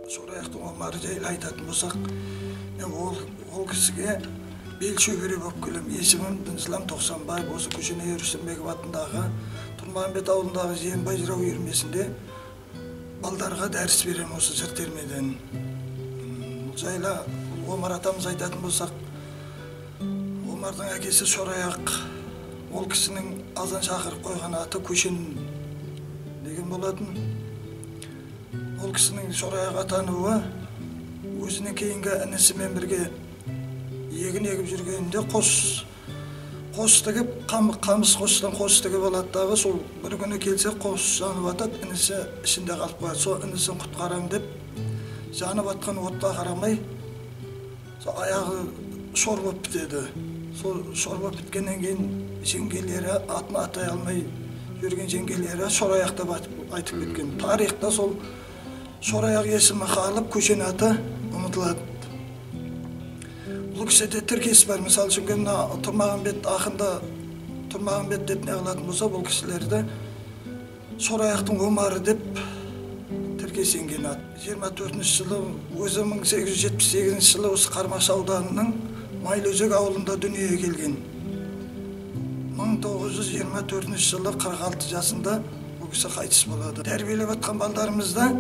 Шораяқтың омары жайлы айтатын болсақ, мен ол кісіге бел шөбере болып келем. Есімім Дінислам Тоқсанбаев, осы көшене Өрсінбеков атындағы Тұрманбет ауылындағы Жиенбай жырау үйірмесінде балдарға дәріс берем осы жыр термеден. Жайлы Омар атамыз айтатын болсақ, Омардың әкесі Шораяқ, ол кісінің азан шақырып қойған аты Көшен деген болатын. Ол кісінің Шораяқ атануы өзінің кейінгі інісімен бірге егін егіп жүргенінде қос тігіп, қамыс қостан қос тігіп алады дағы, сол бір күні келсе қос жанып атады, інісі ішінде қалып қояды. Сол інісін құтқарам деп жанып атқан отқа қарамай аяғы шор болып бітеді. Сол шор болып біткеннен кейін жеңгелері, атын атай алмай жүрген жеңгелері Шораяқ деп айтып кеткен. Тарихта сол Шораяқ есімі қалып, Көшен аты ұмытылады. Бұл кісіде тіркес бар. Мысалы үшін Тұрмағанбет ақында Тұрмағанбет деп не қылатын болса, бұл кісілерді Шораяқтың Омары деп тіркесенген ат. 24-ші жылы, өзі 1878 жылы осы Қармақшы ауданының Майлыөзек ауылында дүниеге келген. 1924 жылы 46 жасында бұл кісі қайтыс болады. Тәрбиелеп атқан балдарымызда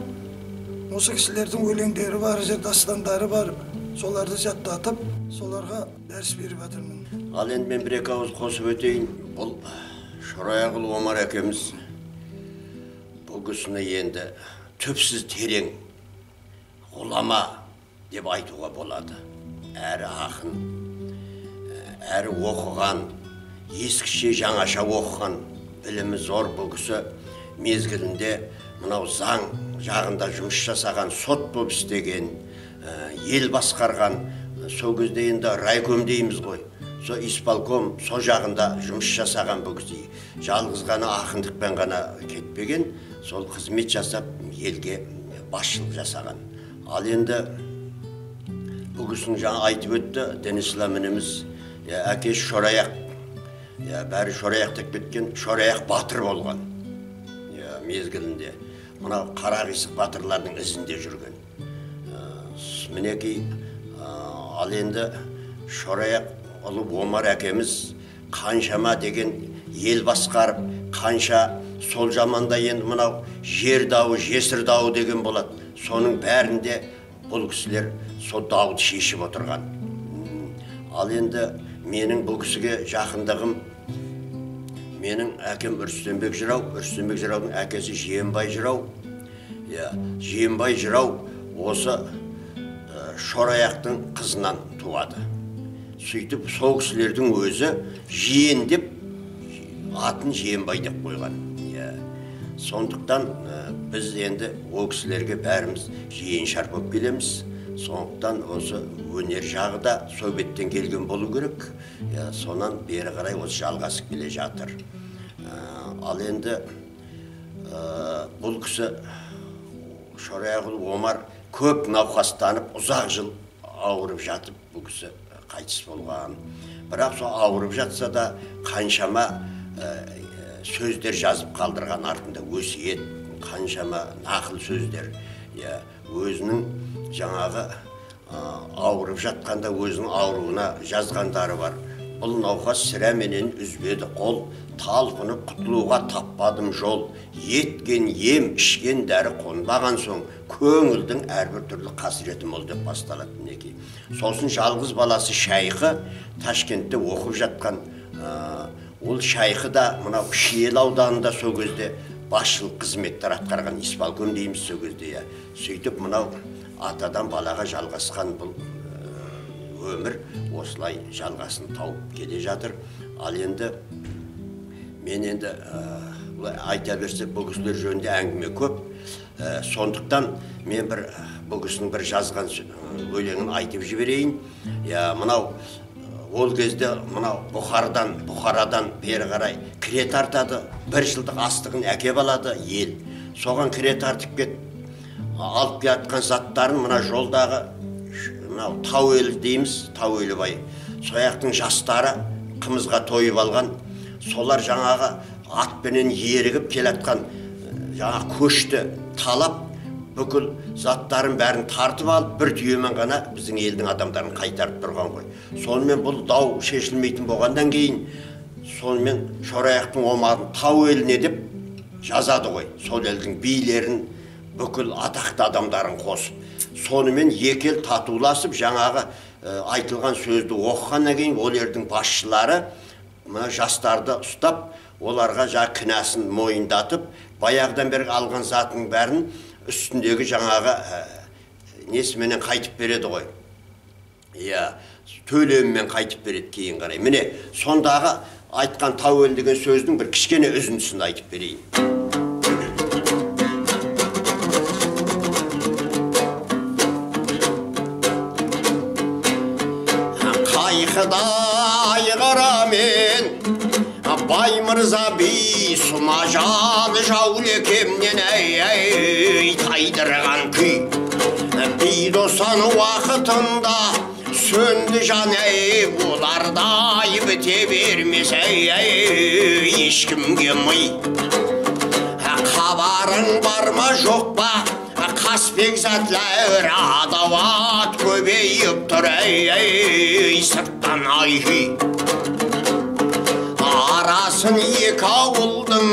осы кісілердің өлеңдері бар, жыр дастандары бар. Соларды жаттатып, соларға дәріс беріп жатырмын. Ал енді мен бір-екі ауыз қосып өтейін. Бұл Шораяқұл Омар әкеміз бұл кісіні енді түпсіз терең ғұлама деп айтуға болады. Әрі ақын, әрі оқыған, ескіше жаңаша оқыған, білімі зор. Бұл кісі мезгілінде мынау заң жағында жұмыс жасаған, сот болып істеген, ел басқарған, сол кезде енді райком дейміз ғой. Сол исполком, сол жағында жұмыс жасаған бұл кісі. Жалғыз ғана ақындықпен ғана кетпеген, сол қызмет жасап, елге басшылық жасаған. Ал енді бұл кісінің жаңа айтып өтті, Дінислам ініміз, әкесі Шораяқ. Бәрі Шораяқ деп кеткен, Шораяқ батыр болған мезгілінде. Мынау Қарақисық батырлардың ізінде жүрген. Мінекей, ал енді Шораяқ ұлы Омар әкеміз қаншама деген ел басқарып, қанша сол заманда енді мынау жер дауы, жесір дауы деген болады. Соның бәрінде бұл кісілер сол дауды шешіп отырған. Ал енді менің бұл кісіге жақындығым, менің әкем Үрсенбек жырау, Үрсенбек жыраудың әкесі Жиенбай жырау. Жиенбай жырау осы Шораяқтың қызынан туады. Сөйтіп, сол кісілердің өзі жиен деп, атын Жиенбай деп қойған. Сондықтан біз енді ол кісілерге бәріміз жиен шарпып келеміз. Сондықтан осы өнер жағы да сол беттен келген болу керек. Сонан бері қарай осы жалғасып келе жатыр. Ал енді бұл кісі Шораяқұл Омар көп науқастанып, ұзақ жыл ауырып жатып, бұл кісі қайтыс болған. Бірақ сол ауырып жатса да қаншама сөздер жазып қалдырған артында, өсиет, қаншама нақыл сөздер. Өзінің жаңағы ауырып жатқанда өзінің ауруына жазғандары бар. Бұл науқас сірәменен үзбеді қол, талпынып құтылуға таппадым жол. Еткен ем, ішкен дәрі қонбаған соң, көңілдің әрбір түрлі қасіреті мол деп басталады мінекей. Сосын жалғыз баласы Шайқы Ташкентте оқып жатқан. Ол Шайқы да мынау Шиел ауданында сол кезде басшылық қызметтер атқарған, исполком дейміз сол кезде. Сөйтіп мынау атадан балаға жалғасқан бұл өмір осылай жалғасын тауып келе жатыр. Ал енді мен енді айта берсек бұл кісілер жөнінде әңгіме көп. Сондықтан мен бұл кісінің бір жазған өлеңін айтып жіберейін. Мынау ол кезде мынау Бұхарадан бері қарай кіре тартады, бір жылдық астығын әкеп алады ел. Соған кіре тартып кет, алып келатқан заттарын мына жолдағы тау елі дейміз, тау елі бай. Сояқтың жастары қымызға тойып алған, солар жаңағы атпенен ерігіп келатқан жаңа көшті талап, бүкіл заттарын бәрін тартып алып, бір түйемен ғана біздің елдің адамдарын қайтарып тұрған ғой. Сонымен бұл дау шешілмейтін болғандан кейін, сонымен Шораяқтың омағын тау еліне деп жазады ғой. Сол елдің билерін, бүкіл атақты адамдарын қосып. Сонымен екі ел татуласып, жаңағы айтылған сөзді оқығаннан кейін ол елдің басшылары жастарды ұстап, оларға кінәсін мойындатып, баяғыдан бері алған затының бәрін үстіндегі жаңағы несіменен қайтып береді ғой. Төлеммен қайтып береді кейін қарай. Міне, сондағы айтқан тау ел деген сөздің бір кішкене үзіндісін айтып берейін. Қайқыдай қарамен бай мырза би сұмажал жаулекемнен тайдырған күй. Би досан уақытында сөнді жан олардай біте бермес ешкімге мый. Хабарың бар ма жоқ па? Қаспек затлар адават көбейіп тұр сырттан айқи. Арасын екі ауылдың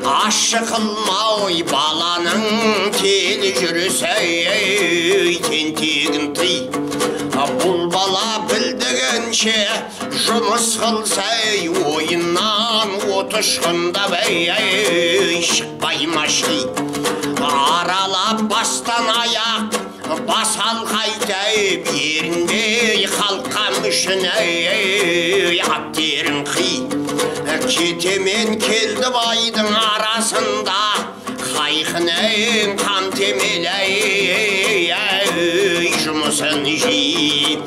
ашы қылмай баланың телі жүрісі тентегін тый. Бұл бала білдігенше жұмыс қылсай ойыннан от ұшқында шықпай маши. Аралап бастан аяқ басал қайтайып ерінбей қалқам үшін аттерін қи. Кетемен келді байдың арасында қайқының қам темелей жұмысын жи.